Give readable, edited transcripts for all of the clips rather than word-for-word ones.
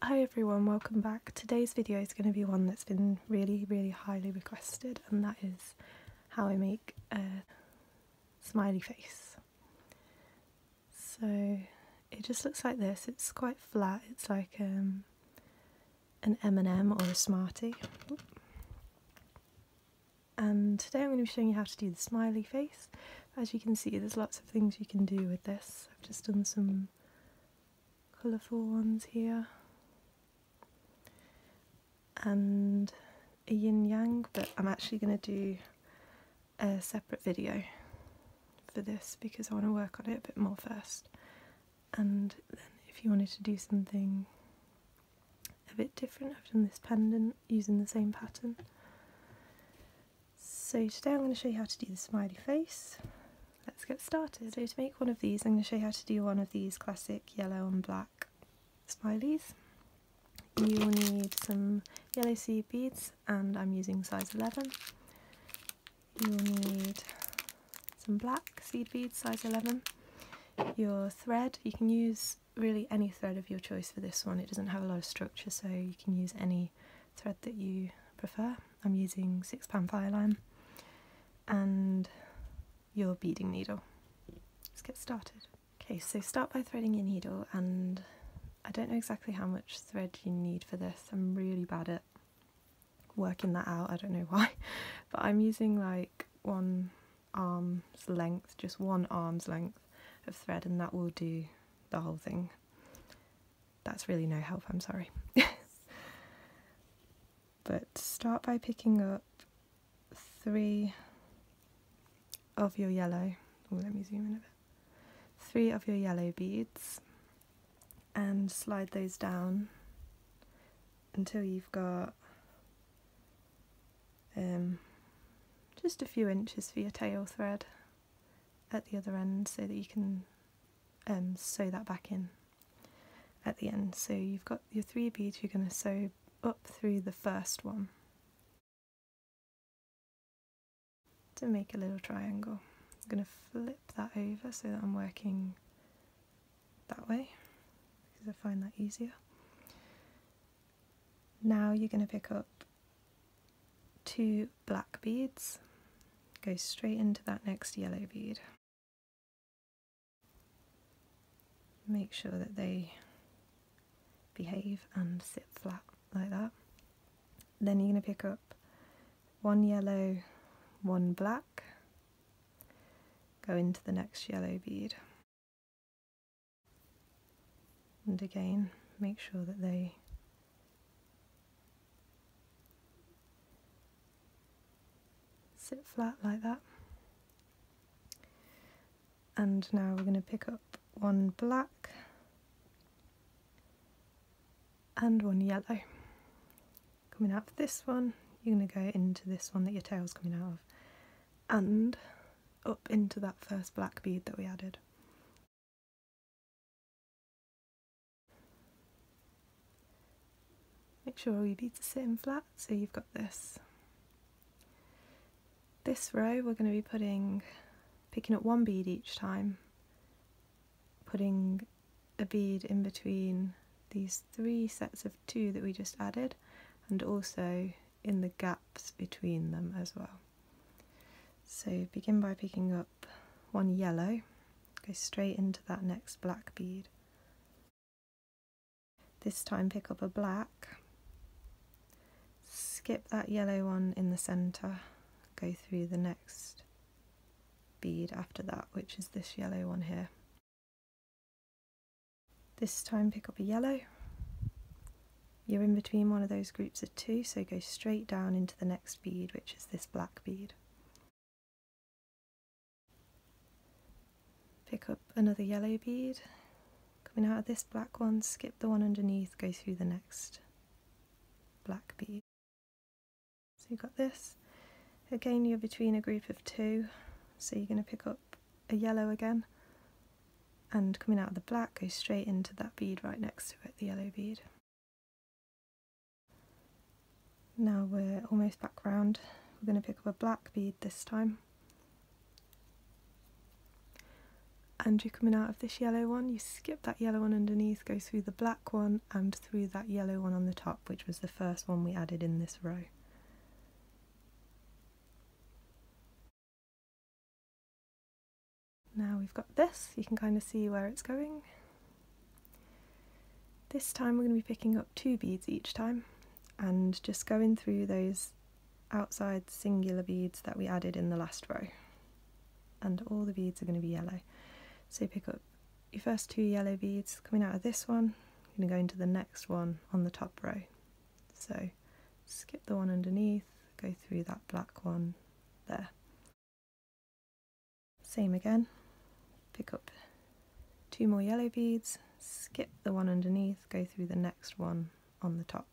Hi everyone, welcome back. Today's video is going to be one that's been really highly requested, and that is how I make a smiley face. So it just looks like this. It's quite flat. It's like an M&M or a Smartie. And today I'm going to be showing you how to do the smiley face. As you can see, there's lots of things you can do with this. I've just done some colourful ones here and a yin yang, but I'm actually going to do a separate video for this because I want to work on it a bit more first. And then if you wanted to do something a bit different, I've done this pendant using the same pattern. So today I'm going to show you how to do the smiley face. Let's get started. So to make one of these, I'm going to show you how to do one of these classic yellow and black smileys. You will need some yellow seed beads, and I'm using size 11. You will need some black seed beads, size 11. Your thread, you can use really any thread of your choice for this one. It doesn't have a lot of structure, so you can use any thread that you prefer. I'm using 6-pound fireline. And your beading needle. Let's get started. Okay, so start by threading your needle, and I don't know exactly how much thread you need for this. I'm really bad at working that out, I don't know why, but I'm using like one arm's length, just one arm's length of thread, and that will do the whole thing. That's really no help, I'm sorry. But start by picking up 3 of your yellow, let me zoom in a bit, 3 of your yellow beads, and slide those down until you've got just a few inches for your tail thread at the other end, so that you can sew that back in at the end. So you've got your 3 beads, you're going to sew up through the first one to make a little triangle. I'm going to flip that over so that I'm working that way because I find that easier. Now you're going to pick up 2 black beads, go straight into that next yellow bead. Make sure that they behave and sit flat like that. Then you're going to pick up 1 yellow, 1 black, go into the next yellow bead, and again make sure that they sit flat like that. And now we're going to pick up 1 black and 1 yellow. Coming out of this one, you're going to go into this one that your tail's coming out of, and up into that first black bead that we added. Make sure all your beads are sitting flat, so you've got this. This row we're going to be picking up 1 bead each time, putting a bead in between these 3 sets of 2 that we just added, and also in the gaps between them as well. So begin by picking up 1 yellow, go straight into that next black bead. This time pick up a black, skip that yellow one in the centre, go through the next bead after that, which is this yellow one here. This time pick up a yellow, you're in between one of those groups of 2, so go straight down into the next bead, which is this black bead. Pick up another yellow bead, coming out of this black one, skip the one underneath, go through the next black bead. So you've got this. Again, you're between a group of 2, so you're going to pick up a yellow again, and coming out of the black, go straight into that bead right next to it, the yellow bead. Now we're almost back round. We're going to pick up a black bead this time, and you're coming out of this yellow one, you skip that yellow one underneath, go through the black one and through that yellow one on the top, which was the first one we added in this row. Now we've got this, you can kind of see where it's going. This time we're going to be picking up 2 beads each time and just going through those outside singular beads that we added in the last row. And all the beads are going to be yellow. So pick up your first 2 yellow beads coming out of this one, you're going to go into the next one on the top row. So skip the one underneath, go through that black one there. Same again, pick up 2 more yellow beads, skip the one underneath, go through the next one on the top.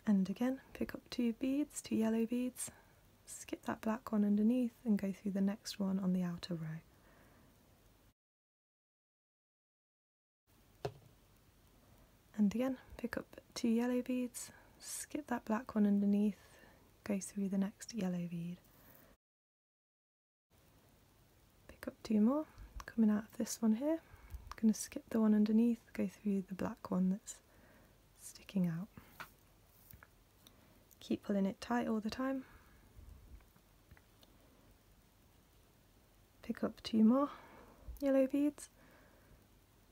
And again, pick up 2 beads, 2 yellow beads, skip that black one underneath and go through the next one on the outer row. And again, pick up 2 yellow beads, skip that black one underneath, go through the next yellow bead. Pick up 2 more, coming out of this one here, I'm going to skip the one underneath, go through the black one that's sticking out. Keep pulling it tight all the time. Pick up 2 more yellow beads.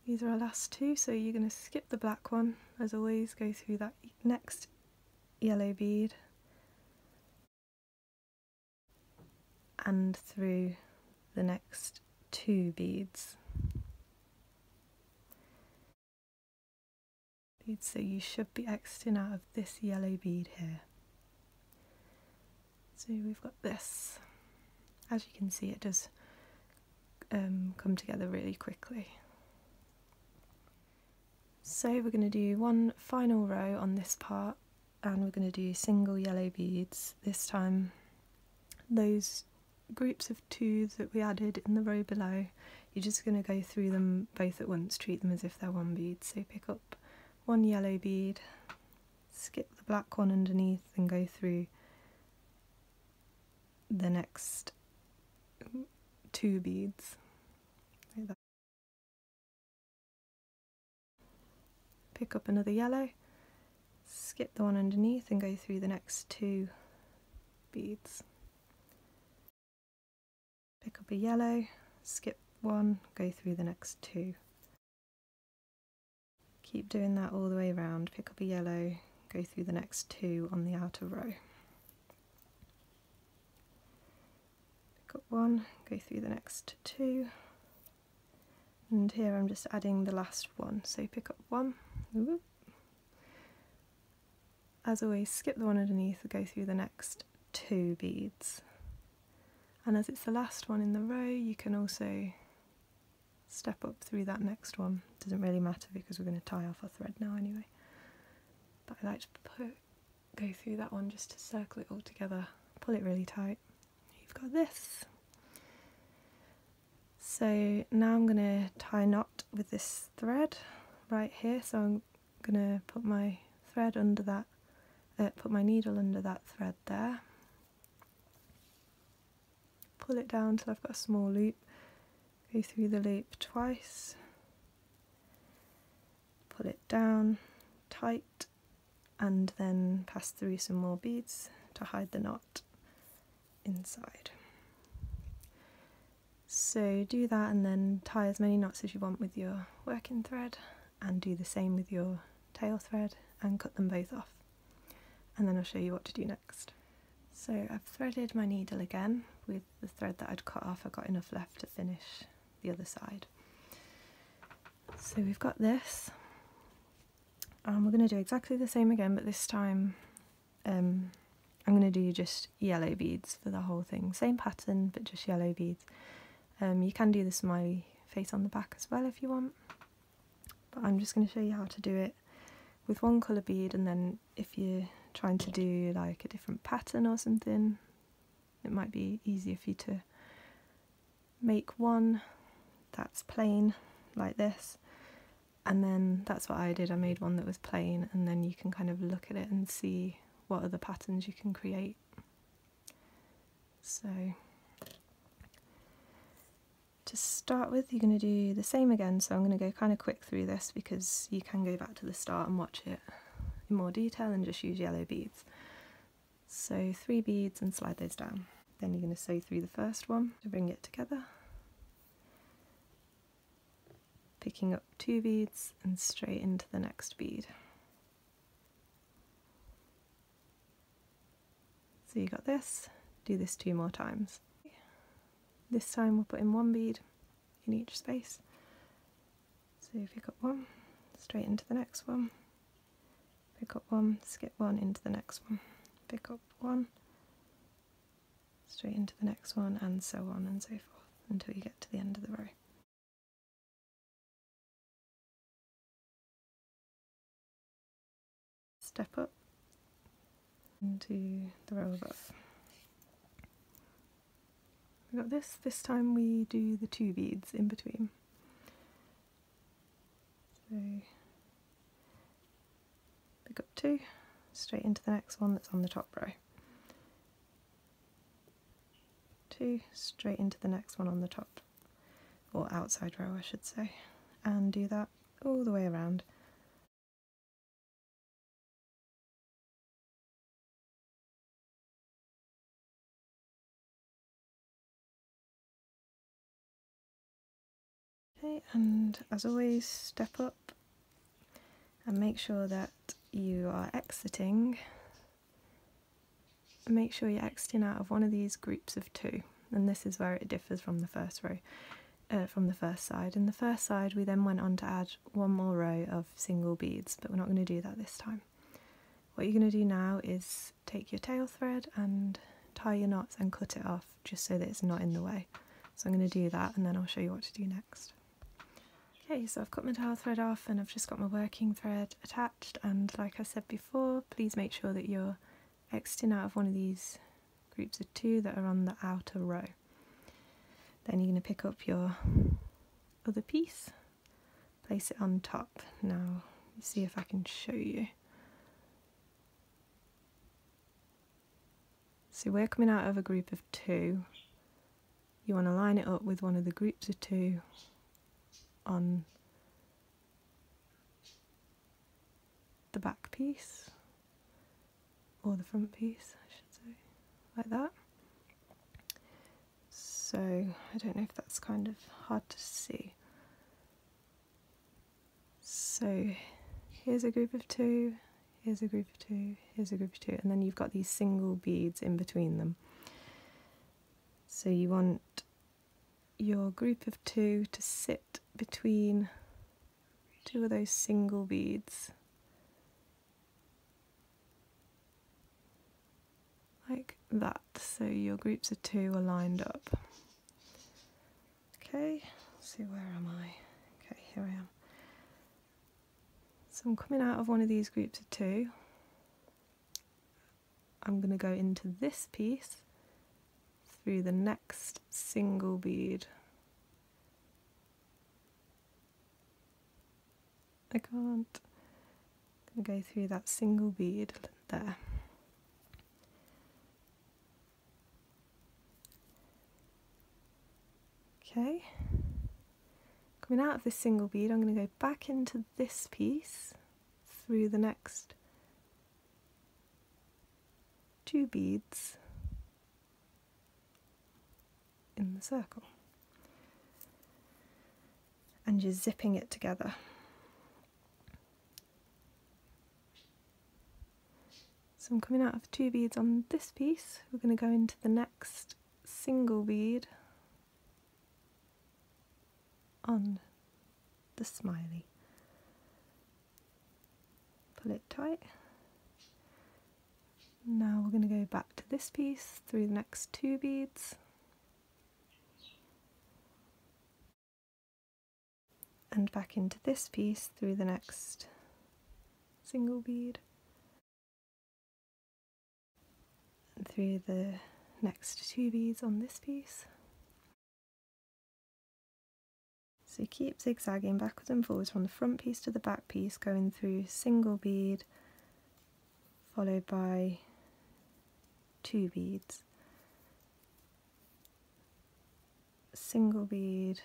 These are our last 2, so you're going to skip the black one, as always, go through that next yellow bead and through the next 2 beads. So you should be exiting out of this yellow bead here. So we've got this. As you can see, it does come together really quickly. So we're going to do one final row on this part and we're going to do single yellow beads. This time those groups of 2 that we added in the row below, you're just going to go through them both at once, treat them as if they're one bead. So pick up 1 yellow bead, skip the black one underneath and go through the next 2 beads. Like that. Pick up another yellow, skip the one underneath and go through the next 2 beads. Pick up a yellow, skip one, go through the next 2. Keep doing that all the way around. Pick up a yellow, go through the next 2 on the outer row. Pick up 1, go through the next 2. And here I'm just adding the last one. So pick up 1. Whoop. As always, skip the one underneath and go through the next 2 beads. And as it's the last one in the row, you can also step up through that next one. Doesn't really matter because we're going to tie off our thread now anyway. But I like to go through that one just to circle it all together, pull it really tight. You've got this. So now I'm going to tie a knot with this thread right here. So I'm going to put my thread under that, put my needle under that thread there. Pull it down till I've got a small loop. Go through the loop twice. Pull it down tight and then pass through some more beads to hide the knot inside. So do that and then tie as many knots as you want with your working thread and do the same with your tail thread and cut them both off. And then I'll show you what to do next. So I've threaded my needle again with the thread that I'd cut off. I got enough left to finish the other side. So we've got this. And we're going to do exactly the same again, but this time I'm going to do just yellow beads for the whole thing. Same pattern, but just yellow beads. You can do the smiley face on the back as well if you want, but I'm just going to show you how to do it with one colour bead, and then if you're trying to do like a different pattern or something, it might be easier for you to make one that's plain like this, and then that's what I did. I made one that was plain, and then you can kind of look at it and see what other patterns you can create. So To start with, you're going to do the same again, so I'm going to go kind of quick through this because you can go back to the start and watch it in more detail and just use yellow beads. So 3 beads and slide those down. Then you're going to sew through the first one to bring it together, picking up 2 beads and straight into the next bead. So you got this, do this 2 more times. This time we'll put in 1 bead in each space. So you pick up 1, straight into the next one, pick up 1, skip 1 into the next one, pick up 1, straight into the next one, and so on and so forth until you get to the end of the row. Step up into the row above. We got this time we do the 2 beads in between. So pick up 2, straight into the next one that's on the top row. 2, straight into the next one on the top, or outside row I should say, and do that all the way around. Okay, and as always, step up and make sure that you are exiting. Make sure you're exiting out of one of these groups of 2, and this is where it differs from the first row, from the first side. In the first side we then went on to add 1 more row of single beads, but we're not going to do that this time. What you're going to do now is take your tail thread and tie your knots and cut it off just so that it's not in the way. So I'm going to do that and then I'll show you what to do next. Okay, so I've cut my tail thread off and I've just got my working thread attached, and like I said before, please make sure that you're exiting out of one of these groups of 2 that are on the outer row. Then you're going to pick up your other piece, place it on top. Now, see if I can show you. So we're coming out of a group of 2. You want to line it up with one of the groups of 2 on the back piece, or the front piece I should say, like that. So I don't know if that's kind of hard to see. So here's a group of 2, here's a group of 2, here's a group of 2, and then you've got these single beads in between them. So you want your group of 2 to sit between 2 of those single beads, like that, so your groups of 2 are lined up. Okay, let's see, where am I? Okay, here I am. So I'm coming out of one of these groups of 2. I'm going to go into this piece through the next single bead. I can't. I'm going to go through that single bead there. Okay, coming out of this single bead, I'm going to go back into this piece through the next 2 beads in the circle, and you're zipping it together. So I'm coming out of 2 beads on this piece. We're going to go into the next single bead on the smiley. Pull it tight. Now we're going to go back to this piece through the next 2 beads, and back into this piece through the next single bead, and through the next 2 beads on this piece. So keep zigzagging backwards and forwards from the front piece to the back piece, going through single bead followed by 2 beads, single bead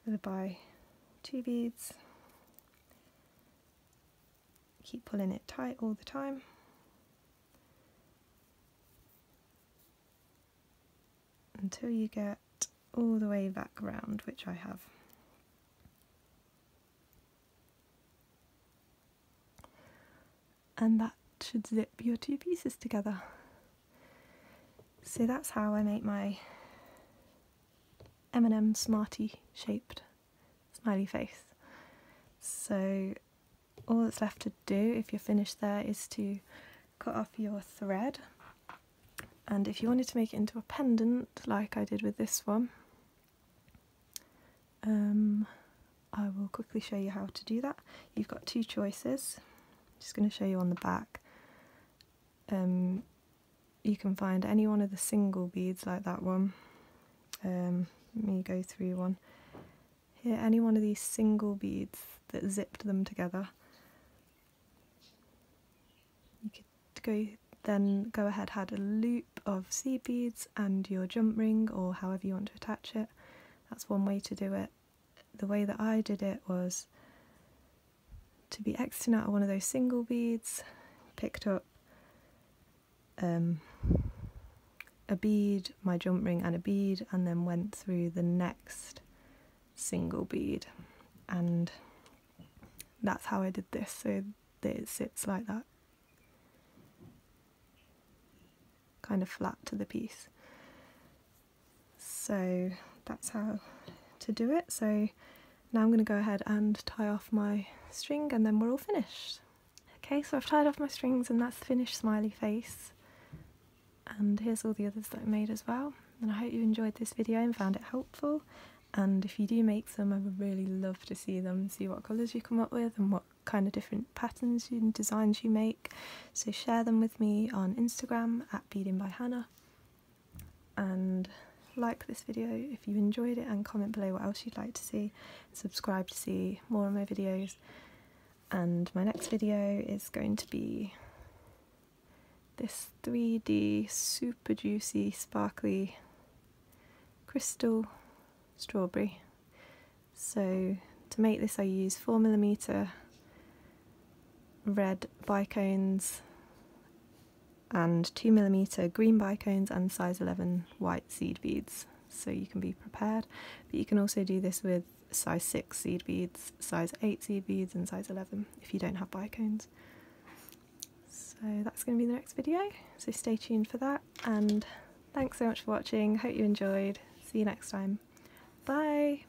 followed by 2 beads. Keep pulling it tight all the time. Until you get all the way back around, which I have. And that should zip your 2 pieces together. So that's how I make my M&M Smartie shaped smiley face. So all that's left to do if you're finished there is to cut off your thread, and if you wanted to make it into a pendant like I did with this one, I will quickly show you how to do that. You've got 2 choices. I'm just going to show you on the back. You can find any one of the single beads like that one. Let me go through one. Here, any one of these single beads that zipped them together. You could go ahead, add a loop of seed beads and your jump ring, or however you want to attach it. That's one way to do it. The way that I did it was to be exiting out of one of those single beads, picked up a bead, my jump ring and a bead, and then went through the next single bead, and that's how I did this, so that it sits like that, kind of flat to the piece. So that's how to do it. So now I'm going to go ahead and tie off my string, and then we're all finished. Okay, so I've tied off my strings, and that's the finished smiley face. And here's all the others that I made as well. And I hope you enjoyed this video and found it helpful. And if you do make some, I would really love to see them, see what colours you come up with and what kind of different patterns and designs you make. So share them with me on Instagram at Beading by Hannah. And like this video if you enjoyed it, and comment below what else you'd like to see. Subscribe to see more of my videos. And my next video is going to be this 3D super juicy sparkly crystal strawberry. So to make this I use 4mm red bicones and 2mm green bicones and size 11 white seed beads, so you can be prepared. But you can also do this with size 6 seed beads, size 8 seed beads and size 11 if you don't have bicones. So that's going to be the next video, so stay tuned for that, and thanks so much for watching. Hope you enjoyed. See you next time. Bye!